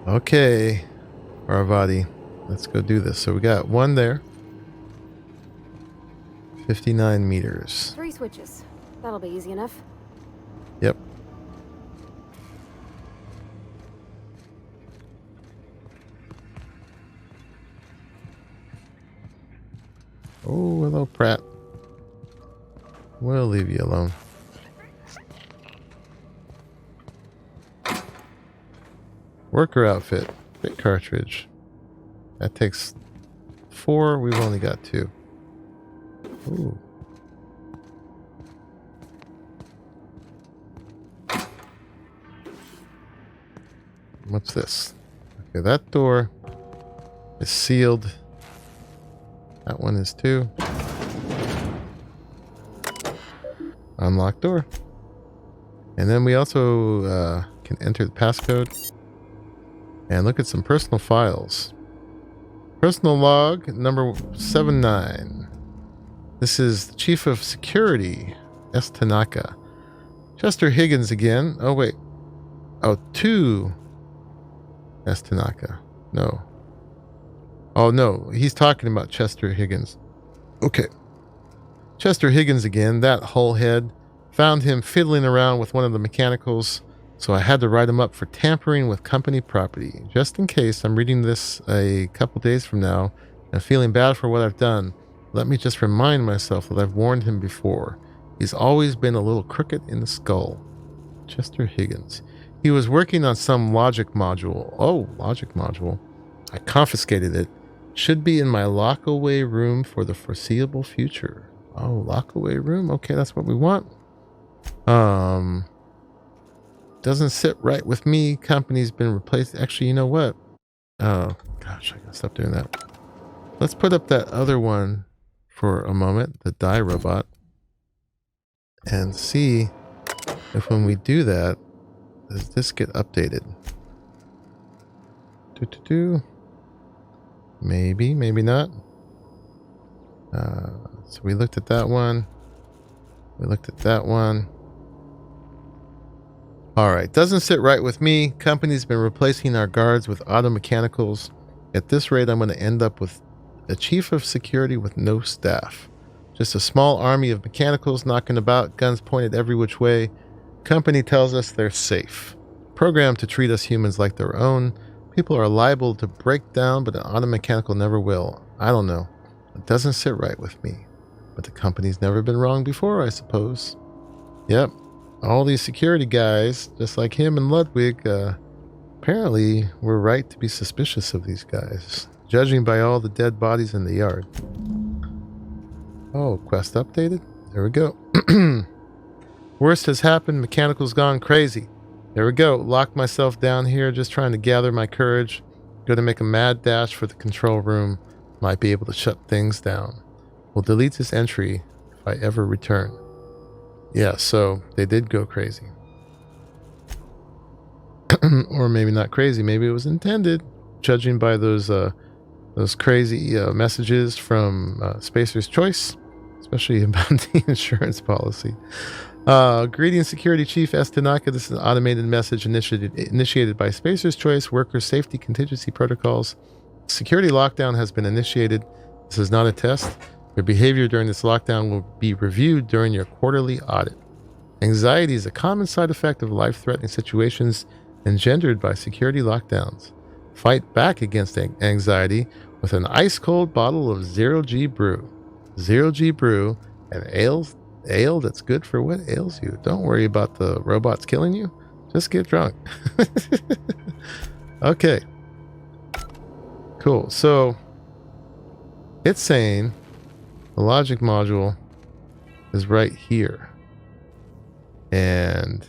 Okay, Parvati, let's go do this. So we got one there. 59 meters. 3 switches. That'll be easy enough. Yep. Oh, hello, Pratt. We'll leave you alone. Worker outfit. Bit cartridge. That takes 4. We've only got 2. Ooh. What's this? Okay, that door is sealed. That one is too. Unlock door. And then we also can enter the passcode and look at some personal files. Personal log number 79. This is the Chief of Security, S. Tanaka. Chester Higgins again. Oh, wait. Oh, 2 S. Tanaka. No. Oh, no. He's talking about Chester Higgins. Okay. Chester Higgins again. That hullhead. Found him fiddling around with one of the mechanicals, so I had to write him up for tampering with company property. Just in case I'm reading this a couple days from now and feeling bad for what I've done, let me just remind myself that I've warned him before. He's always been a little crooked in the skull. Chester Higgins. He was working on some logic module. Oh, logic module. I confiscated it. Should be in my lock-away room for the foreseeable future. Oh, lock-away room? Okay, that's what we want. Doesn't sit right with me. Company's been replaced. Actually, you know what? Oh, gosh, I gotta stop doing that. Let's put up that other one for a moment, the die robot, and see if when we do that, does this get updated? Maybe, maybe not. So we looked at that one. We looked at that one. All right, doesn't sit right with me. Company's been replacing our guards with auto mechanicals. At this rate, I'm going to end up with a chief of security with no staff. Just a small army of mechanicals knocking about, guns pointed every which way. Company tells us they're safe. Programmed to treat us humans like their own. People are liable to break down, but an auto mechanical never will. I don't know. It doesn't sit right with me. But the company's never been wrong before, I suppose. Yep. All these security guys, just like him and Ludwig, apparently were right to be suspicious of these guys, judging by all the dead bodies in the yard. Oh, quest updated? There we go. Worst has happened. Mechanical's gone crazy. There we go. Locked myself down here, just trying to gather my courage. Gonna make a mad dash for the control room. Might be able to shut things down. We'll delete this entry if I ever return. Yeah, so they did go crazy. Or maybe not crazy. Maybe it was intended, judging by those crazy messages from Spacer's Choice, especially about the insurance policy. Greetings, Security Chief S. Tanaka. This is an automated message initiated by Spacer's Choice Worker Safety Contingency Protocols. Security lockdown has been initiated. This is not a test. Your behavior during this lockdown will be reviewed during your quarterly audit. Anxiety is a common side effect of life-threatening situations engendered by security lockdowns. Fight back against anxiety with an ice-cold bottle of Zero-G Brew. Zero-G Brew, an ale that's good for what ails you. Don't worry about the robots killing you. Just get drunk. Okay. Cool. So, it's saying the logic module is right here. And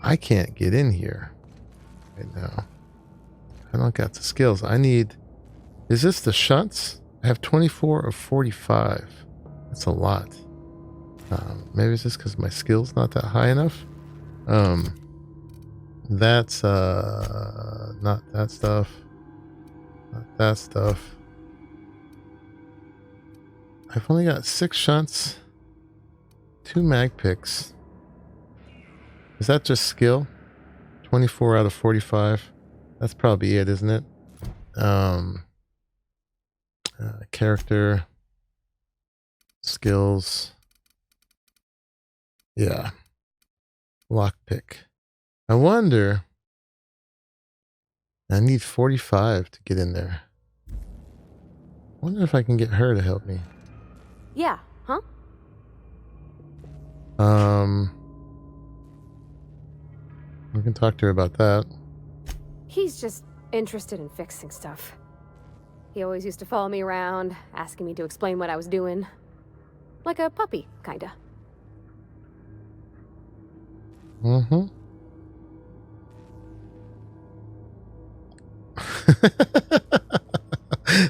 I can't get in here right now. I don't got the skills. I need... Is this the shunts? I have 24 of 45. That's a lot. Maybe it's just because my skill's not that high enough. That's not that stuff. Not that stuff. I've only got 6 shunts, 2 mag picks. Is that just skill? 24 out of 45. That's probably it, isn't it? Character. Skills. Yeah. Lockpick. I wonder. I need 45 to get in there. I wonder if I can get her to help me. Yeah, huh? We can talk to her about that. He's just interested in fixing stuff. He always used to follow me around, asking me to explain what I was doing. Like a puppy, kinda. Mm-hmm.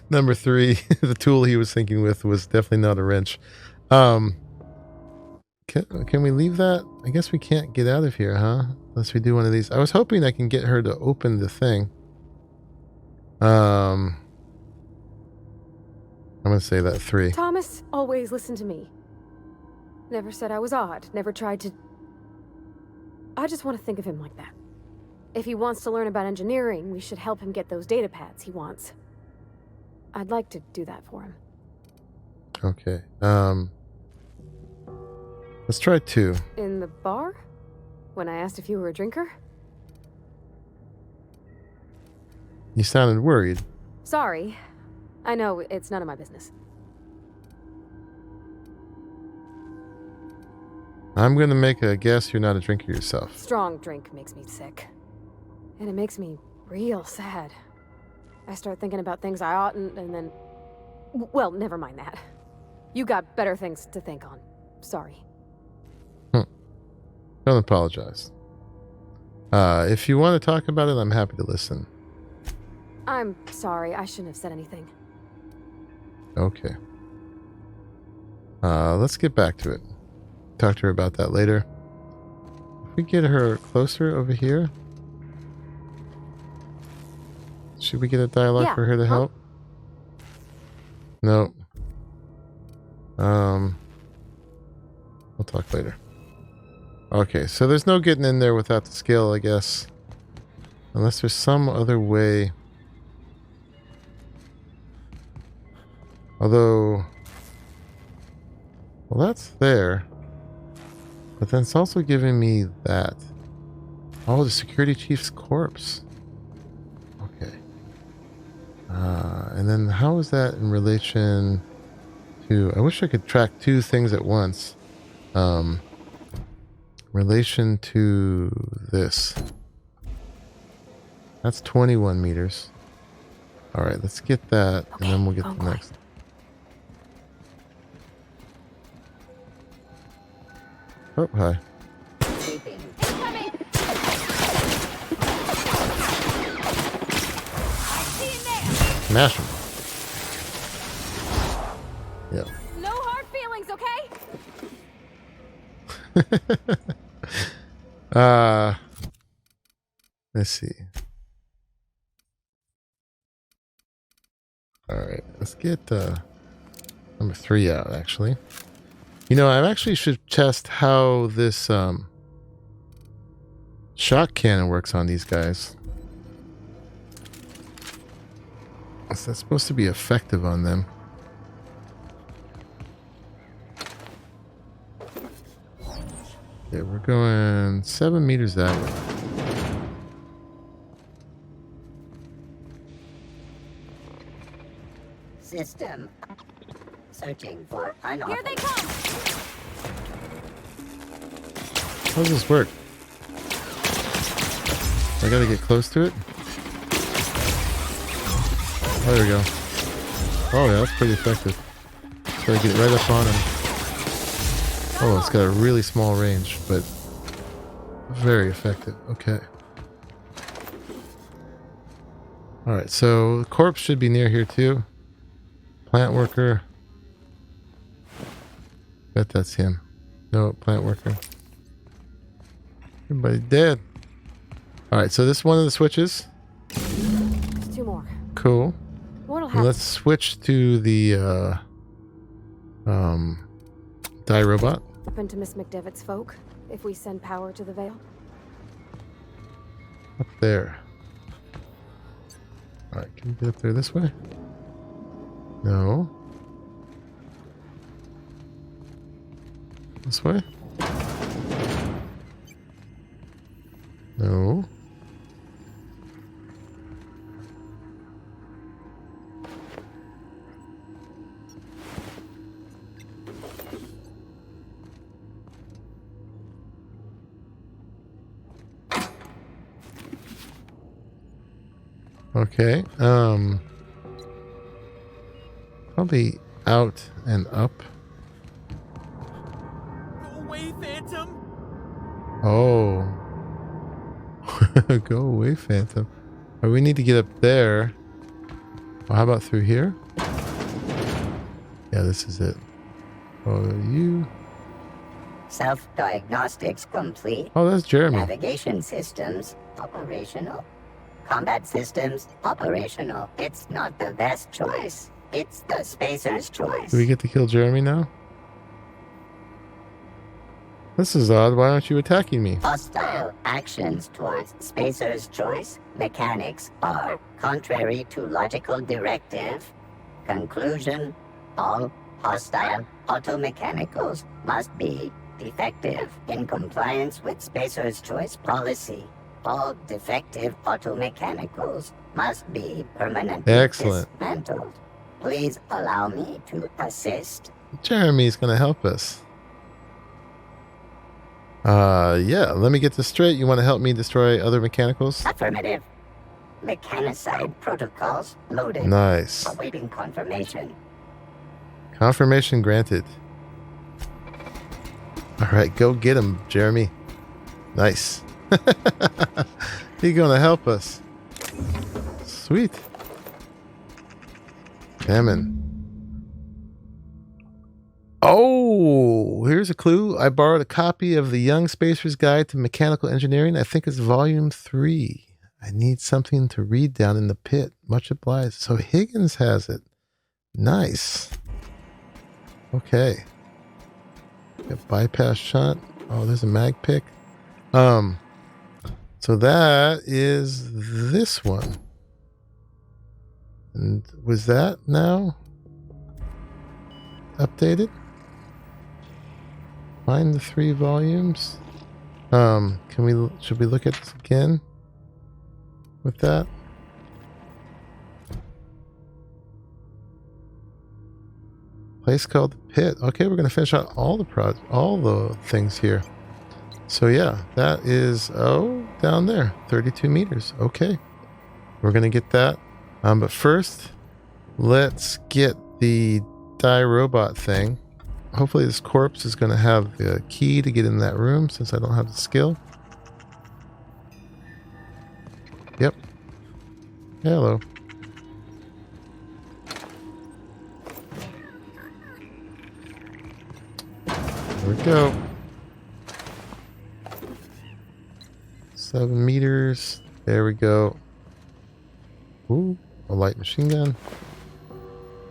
Number 3, the tool he was thinking with was definitely not a wrench. Can we leave that? I guess we can't get out of here, huh? Unless we do one of these. I was hoping I can get her to open the thing. I'm gonna say that 3. Thomas always listened to me. Never said I was odd, never tried to... I just want to think of him like that. If he wants to learn about engineering, we should help him get those data pads he wants. I'd like to do that for him. Okay. Let's try 2. In the bar? When I asked if you were a drinker? You sounded worried. Sorry. I know, it's none of my business. I'm gonna make a guess you're not a drinker yourself. Strong drink makes me sick. And it makes me real sad. I start thinking about things I oughtn't, and then... Well, never mind that. You got better things to think on. Sorry. Don't apologize. If you want to talk about it, I'm happy to listen. I'm sorry, I shouldn't have said anything. Okay. Let's get back to it. Talk to her about that later. If we get her closer over here, should we get a dialogue for her to help? No. We'll talk later. Okay, so there's no getting in there without the skill, I guess. Unless there's some other way. Although... Well, that's there. But then it's also giving me that. Oh, the security chief's corpse. Okay. And then how is that in relation to... I wish I could track 2 things at once. Relation to this. That's 21 meters. Alright, let's get that, okay, and then we'll get the next. Oh, hi. Smash him. Yeah. No hard feelings, okay? Let's see. Alright, let's get number 3 out, actually. You know, I actually should test how this shock cannon works on these guys. Is that supposed to be effective on them? Yeah, we're going 7 meters that way. System. Searching for unauthorized. Here they come! How does this work? I gotta get close to it? Oh, there we go. Oh yeah, that's pretty effective. Gotta get right up on him. Oh, it's got a really small range, but very effective. Okay. Alright, so the corpse should be near here too. Plant worker. Bet that's him. No, plant worker. Everybody dead. Alright, so this is one of the switches. There's 2 more. Cool. What'll happen? Let's switch to the die robot. Happen to Miss McDevitt's folk if we send power to the Veil? Up there. Alright, can we get up there this way? No. This way? No. Okay, probably out and up. Go away, Phantom! Oh. Go away, Phantom. Oh, we need to get up there. Oh, how about through here? Yeah, this is it. Oh, you. Self-diagnostics complete. Oh, that's Jeremy. Navigation systems operational. Combat systems operational. It's not the best choice. It's the spacer's choice. Do we get to kill Jeremy now? This is odd. Why aren't you attacking me? Hostile actions towards spacer's choice mechanics are contrary to logical directive. Conclusion: all hostile automechanicals must be defective in compliance with spacer's choice policy. All defective automechanicals must be permanently dismantled. Please allow me to assist. Jeremy's gonna help us. Yeah, let me get this straight. You want to help me destroy other mechanicals? Affirmative. Mechanicide protocols loaded. Nice. Awaiting confirmation. Confirmation granted. Alright, go get him, Jeremy. Nice. He's gonna help us. Sweet. Damn. Oh, here's a clue. I borrowed a copy of the Young Spacer's Guide to Mechanical Engineering. I think it's volume 3. I need something to read down in the pit. Much obliged. So Higgins has it. Nice. Okay. Got bypass shot. Oh, there's a mag pick. So that is this one. And was that now updated? Find the 3 volumes. Should we look at this again with that? Place called the Pit. Okay, we're gonna finish out all the things here. So yeah, that is down there, 32 meters. Okay, we're gonna get that. But first, let's get the die robot thing. Hopefully this corpse is going to have the key to get in that room since I don't have the skill. Yep. Hello. There we go. 7 meters. There we go. Ooh, a light machine gun.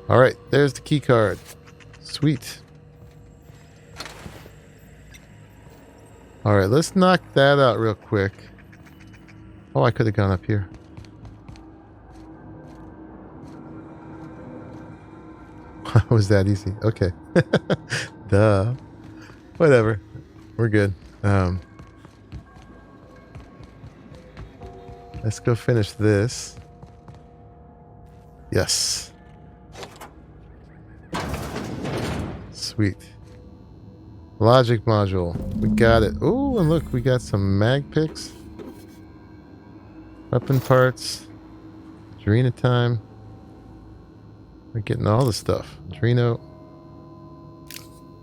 All right, there's the key card. Sweet. All right, let's knock that out real quick. Oh, I could have gone up here. Was that easy? Okay. Duh. Whatever. We're good. Let's go finish this. Yes. Sweet. Logic module. We got it. Oh, and look, we got some mag picks. Weapon parts. Adreno time. We're getting all the stuff. Adreno.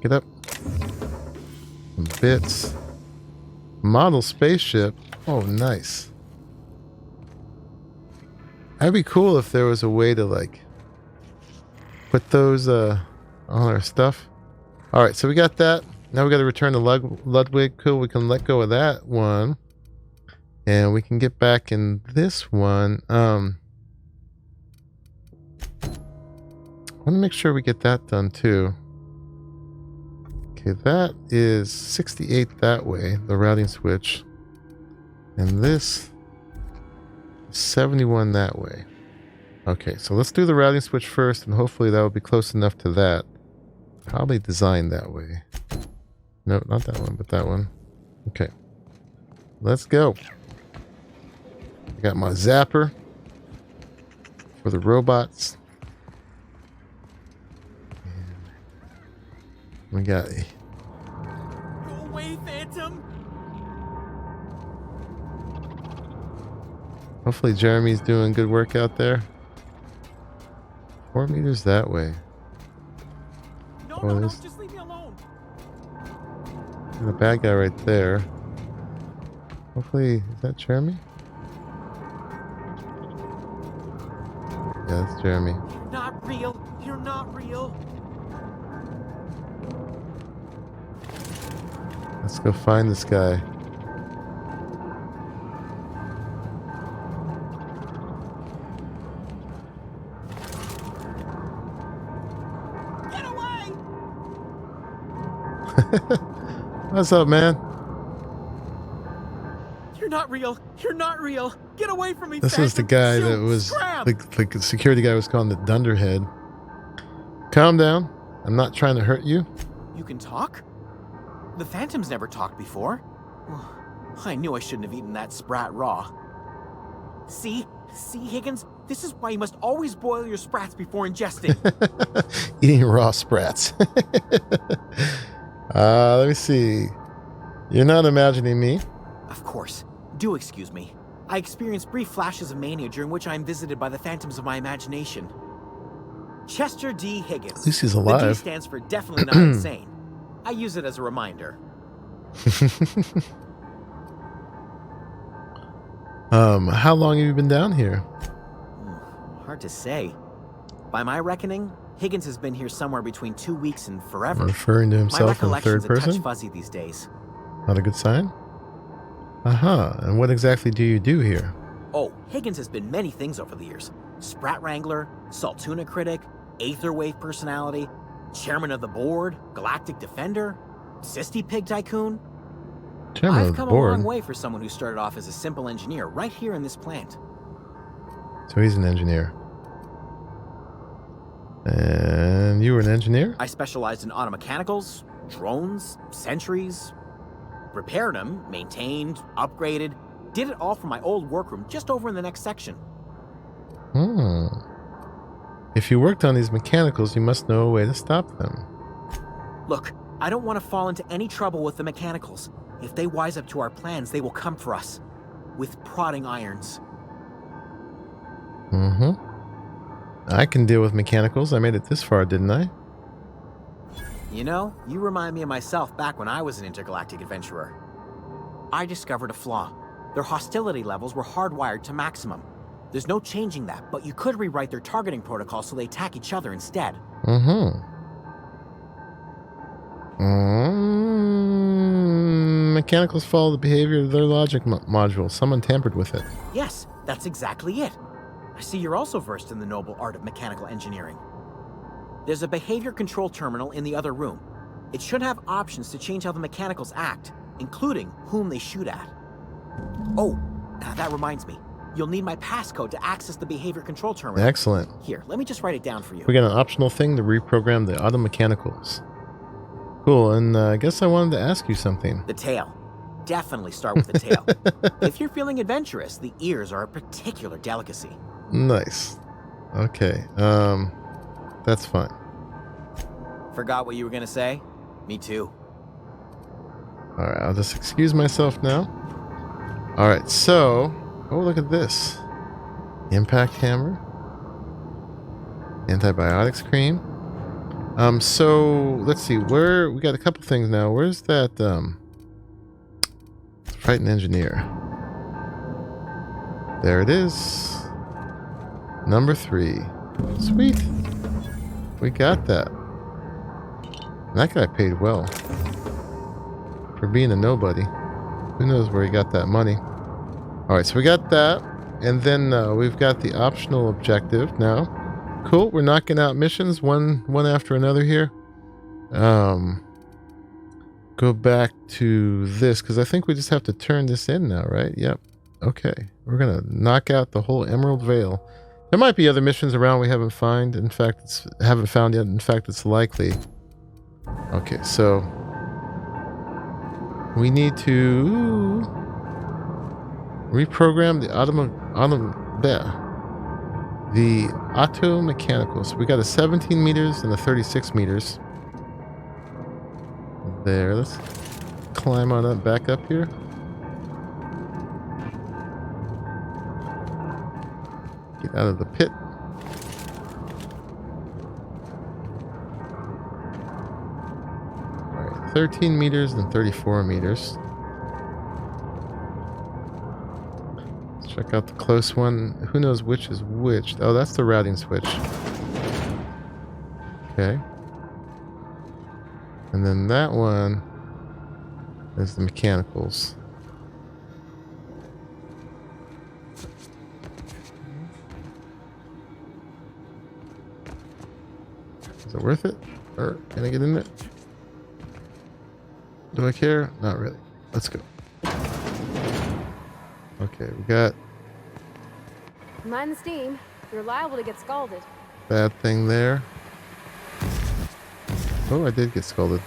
Get up. Some bits. Model spaceship. Oh, nice. That'd be cool if there was a way to like put those on our stuff. All right, so we got that. Now we got to return to Ludwig. Cool, we can let go of that one. And we can get back in this one. I want to make sure we get that done too. Okay, that is 68 that way, the routing switch. And this 71 that way. Okay, so let's do the routing switch first, and hopefully that will be close enough to that. Probably designed that way. No, not that one, but that one. Okay. Let's go. I got my zapper for the robots. And we got Go away, Phantom! hopefully Jeremy's doing good work out there. 4 meters that way. No, Oh, no, no, there's just leave me alone. the bad guy right there. Hopefully, is that Jeremy? Yeah, that's Jeremy. You're not real. You're not real. Let's go find this guy. Get away! What's up, man? You're not real. You're not real. Get away from me, This was the Phantom. guy Shoot, that was scram! the security guy was calling the Dunderhead. Calm down. I'm not trying to hurt you. You can talk? The Phantom's never talked before. I knew I shouldn't have eaten that sprat raw. See, Higgins? This is why you must always boil your sprats before ingesting. Eating raw sprats. Let me see. You're not imagining me. Of course. Do excuse me. I experience brief flashes of mania during which I am visited by the phantoms of my imagination. Chester D. Higgins. At least he's The D alive. stands for definitely not insane. I use it as a reminder. How long have you been down here? Hard to say. By my reckoning, Higgins has been here somewhere between 2 weeks and forever. Referring to My himself in the third recollection's a touch person? fuzzy these days. Not a good sign? And what exactly do you do here? Oh, Higgins has been many things over the years. Sprat Wrangler, Saltuna Critic, Aetherwave Personality, Chairman of the Board, Galactic Defender, Sisty Pig Tycoon. Chairman I've of the come a long board. way for someone who started off as a simple engineer right here in this plant. So he's an engineer. And you were an engineer? I specialized in automechanicals, drones, sentries, repaired them, maintained, upgraded, did it all from my old workroom just over in the next section. If you worked on these mechanicals, you must know a way to stop them. Look, I don't want to fall into any trouble with the mechanicals. If they wise up to our plans, they will come for us. With prodding irons. I can deal with mechanicals. I made it this far, didn't I? You know, you remind me of myself back when I was an intergalactic adventurer. I discovered a flaw. Their hostility levels were hardwired to maximum. There's no changing that, but you could rewrite their targeting protocol so they attack each other instead. Mechanicals follow the behavior of their logic module. Someone tampered with it. Yes, that's exactly it. I see you're also versed in the noble art of mechanical engineering. There's a behavior control terminal in the other room. It should have options to change how the mechanicals act, including whom they shoot at. Oh, that reminds me. You'll need my passcode to access the behavior control terminal. Excellent. Here, let me just write it down for you. We got an optional thing to reprogram the auto mechanicals. Cool, and I guess I wanted to ask you something. The tail. Definitely start with the tail. If you're feeling adventurous, the ears are a particular delicacy. Nice. Okay, that's fine. Forgot what you were gonna say? Me too. Alright, I'll just excuse myself now. Alright, so... Oh, look at this. Impact hammer. Antibiotics cream. So, let's see. Where... We got a couple things now. Where's that, Frightened engineer. There it is. Number 3. Sweet. We got that. And that guy paid well. For being a nobody. Who knows where he got that money. Alright, so we got that. And then we've got the optional objective now. Cool, we're knocking out missions one after another here. Go back to this, because I think we just have to turn this in now, right? Yep. Okay. We're gonna knock out the whole Emerald Vale. There might be other missions around we haven't found. In fact, haven't found yet. In fact, it's likely. Okay, so we need to reprogram the auto mechanical. So we got a 17 meters and a 36 meters. There, let's climb on up, back up here. Get out of the pit. Alright, 13 meters and 34 meters. Let's check out the close one. Who knows which is which? Oh, that's the routing switch. Okay. And then that one is the mechanicals. Is it worth it? Or can I get in there? Do I care? Not really. Let's go. Okay, we got Mind the steam. You're liable to get scalded. bad thing there. Oh, I did get scalded.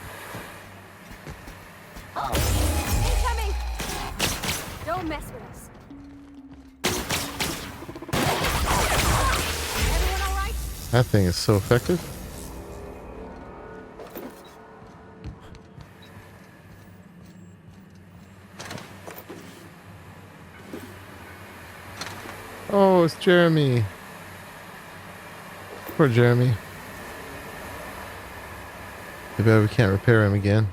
Incoming! Don't mess with us. Everyone all right? That thing is so effective. Oh, it's Jeremy. Poor Jeremy. Too bad we can't repair him again.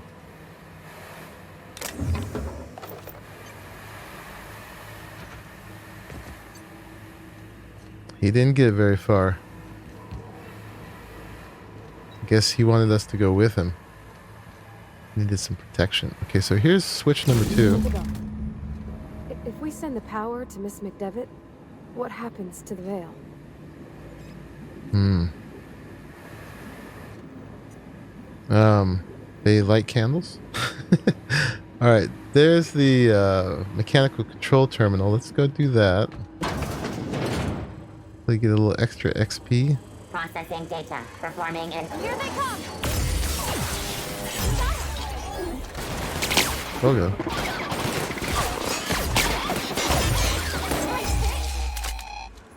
He didn't get very far. I guess he wanted us to go with him. Needed some protection. Okay, so here's switch number 2. If we send the power to Miss McDevitt, what happens to the veil? They light candles. All right, there's the mechanical control terminal. Let's go do that. They get a little extra XP. Processing data. Performing in. Here they come! Oh, God.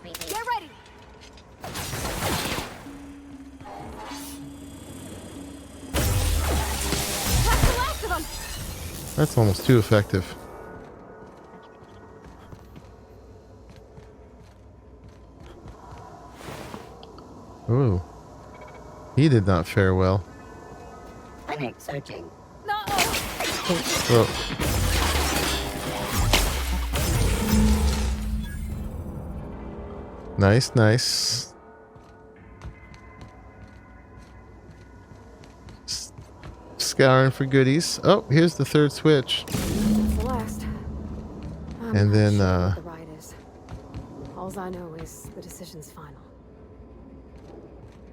Get ready! That's the last of them! That's almost too effective. Oh, he did not fare well. Panic searching. No! Well, nice, nice. Scouring for goodies. Oh, here's the third switch. That's the last. I'm And not then, sure what the ride is. Alls I know is the decision's final.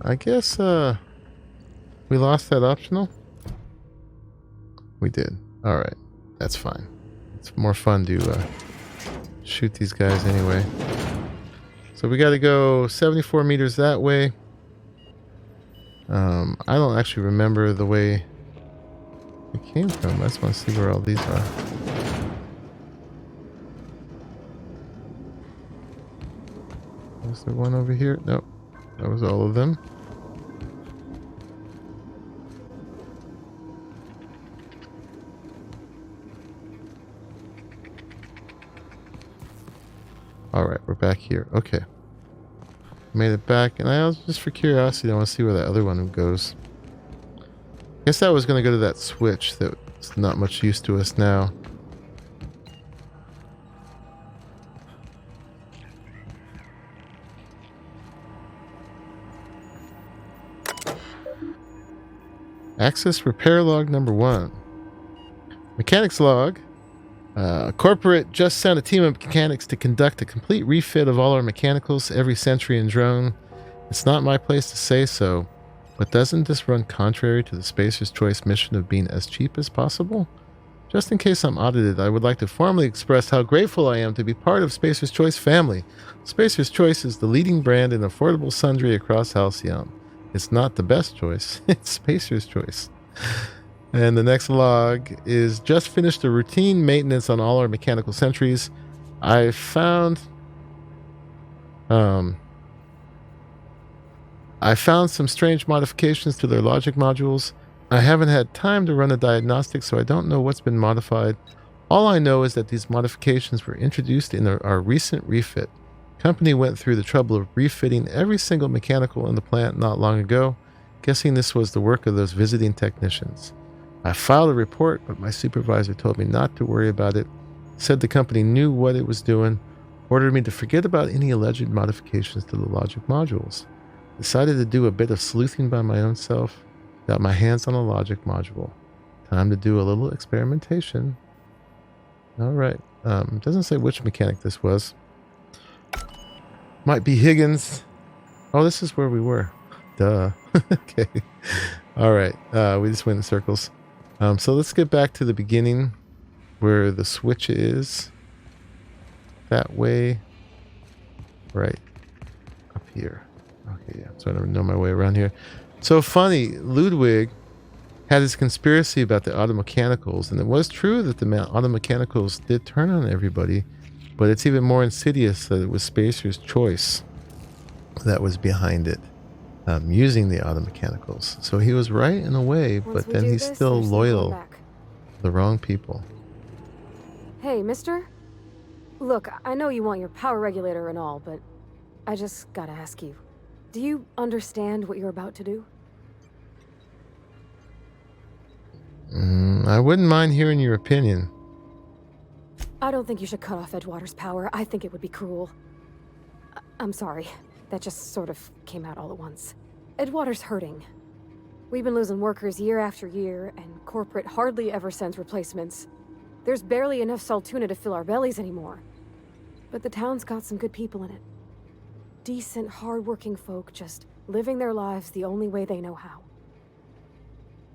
I guess we lost that optional. We did. All right, that's fine. It's more fun to shoot these guys anyway. So we got to go 74 meters that way. I don't actually remember the way we came from. I just want to see where all these are. Was there one over here? Nope. That was all of them. Alright, we're back here. Okay. Made it back, and I was just for curiosity, I want to see where that other one goes. Guess that was going to go to that switch that's not much use to us now. Access repair log number 1. Mechanics log. Corporate just sent a team of mechanics to conduct a complete refit of all our mechanicals, every sentry and drone. It's not my place to say so, but doesn't this run contrary to the Spacer's Choice mission of being as cheap as possible? Just in case I'm audited, I would like to formally express how grateful I am to be part of Spacer's Choice family. Spacer's Choice is the leading brand in affordable sundry across Halcyon. It's not the best choice, it's Spacer's Choice. And the next log is just finished the routine maintenance on all our mechanical sentries. I found some strange modifications to their logic modules. I haven't had time to run a diagnostic, so I don't know what's been modified. All I know is that these modifications were introduced in our recent refit. Company went through the trouble of refitting every single mechanical in the plant not long ago. Guessing this was the work of those visiting technicians. I filed a report, but my supervisor told me not to worry about it. Said the company knew what it was doing. Ordered me to forget about any alleged modifications to the logic modules. Decided to do a bit of sleuthing by my own self. Got my hands on a logic module. Time to do a little experimentation. All right. Doesn't say which mechanic this was. Might be Higgins. Oh, this is where we were. Duh. Okay. All right. We just went in circles. So let's get back to the beginning where the switch is. That way. Right. Up here. Okay, yeah. So I don't know my way around here. So funny, Ludwig had his conspiracy about the auto mechanicals, and it was true that the auto mechanicals did turn on everybody, but it's even more insidious that it was Spacer's Choice that was behind it, using the auto mechanicals. So he was right in a way, but then he's still loyal to the wrong people. Hey, mister? Look, I know you want your power regulator and all, but I just gotta ask you. Do you understand what you're about to do? I wouldn't mind hearing your opinion. I don't think you should cut off Edgewater's power. I think it would be cruel. I'm sorry. That just sort of came out all at once. Edgewater's hurting. We've been losing workers year after year, and corporate hardly ever sends replacements. There's barely enough Saltuna to fill our bellies anymore. But the town's got some good people in it. Decent, hard-working folk just living their lives the only way they know how.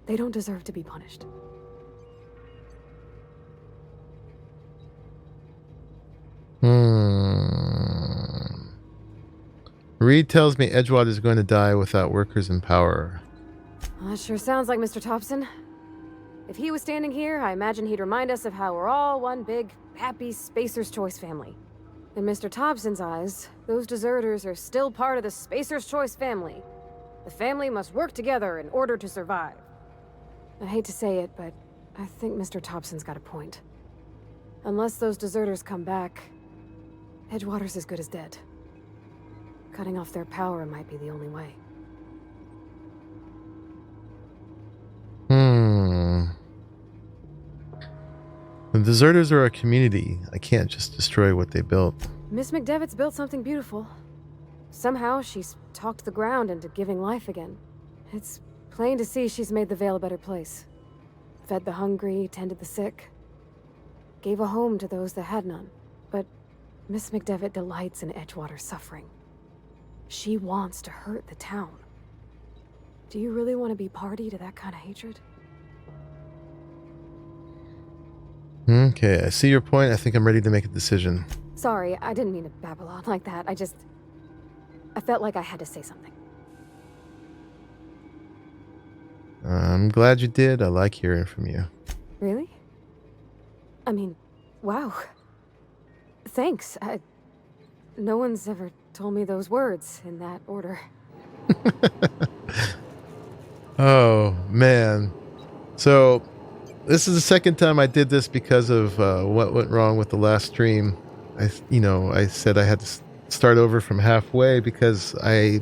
They don't deserve to be punished. Reed tells me Edgewater is going to die without workers in power. Well, that sure sounds like Mr. Thompson. If he was standing here, I imagine he'd remind us of how we're all one big, happy Spacer's Choice family. In Mr. Thompson's eyes, those deserters are still part of the Spacer's Choice family. The family must work together in order to survive. I hate to say it, but I think Mr. Thompson's got a point. Unless those deserters come back, Edgewater's as good as dead. Cutting off their power might be the only way. The deserters are a community. I can't just destroy what they built. Miss McDevitt's built something beautiful. Somehow she's talked the ground into giving life again. It's plain to see she's made the Vale a better place. Fed the hungry, tended the sick. Gave a home to those that had none. But Miss McDevitt delights in Edgewater's suffering. She wants to hurt the town. Do you really want to be party to that kind of hatred? Okay, I see your point. I think I'm ready to make a decision. Sorry, I didn't mean to babble on like that. I felt like I had to say something. I'm glad you did. I like hearing from you. Really? I mean, wow. Thanks. No one's ever told me those words in that order. Oh, man. So, this is the second time I did this because of what went wrong with the last stream. I said I had to start over from halfway because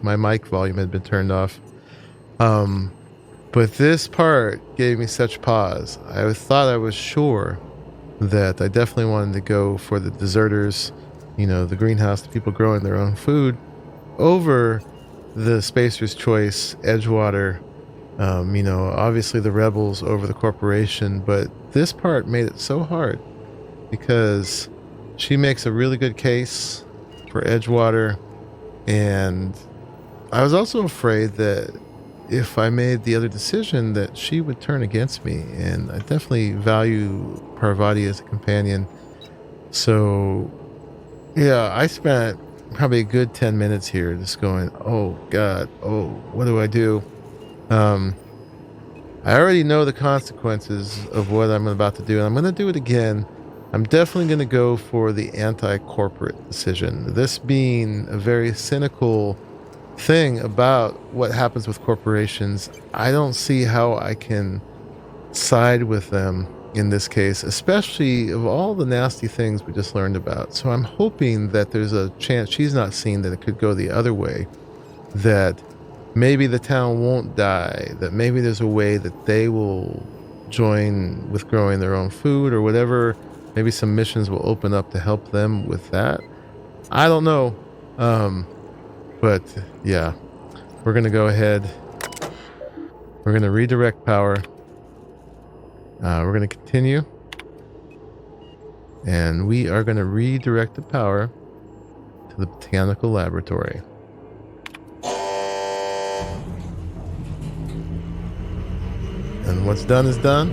my mic volume had been turned off. But this part gave me such pause. I thought I was sure that I definitely wanted to go for the deserters, the greenhouse, the people growing their own food, over the Spacer's Choice, Edgewater, obviously the rebels over the corporation. But this part made it so hard because she makes a really good case for Edgewater, and I was also afraid that if I made the other decision that she would turn against me, and I definitely value Parvati as a companion. So yeah, I spent probably a good 10 minutes here just going, oh God, oh, what do I do? I already know the consequences of what I'm about to do, and I'm going to do it again. I'm definitely going to go for the anti-corporate decision. This being a very cynical thing about what happens with corporations, I don't see how I can side with them in this case, especially of all the nasty things we just learned about. So I'm hoping that there's a chance she's not seen that it could go the other way, that maybe the town won't die, that maybe there's a way that they will join with growing their own food or whatever. Maybe some missions will open up to help them with that. I don't know. But yeah, we're going to go ahead. We're going to redirect power. We're going to continue. And we are going to redirect the power to the botanical laboratory. And what's done is done.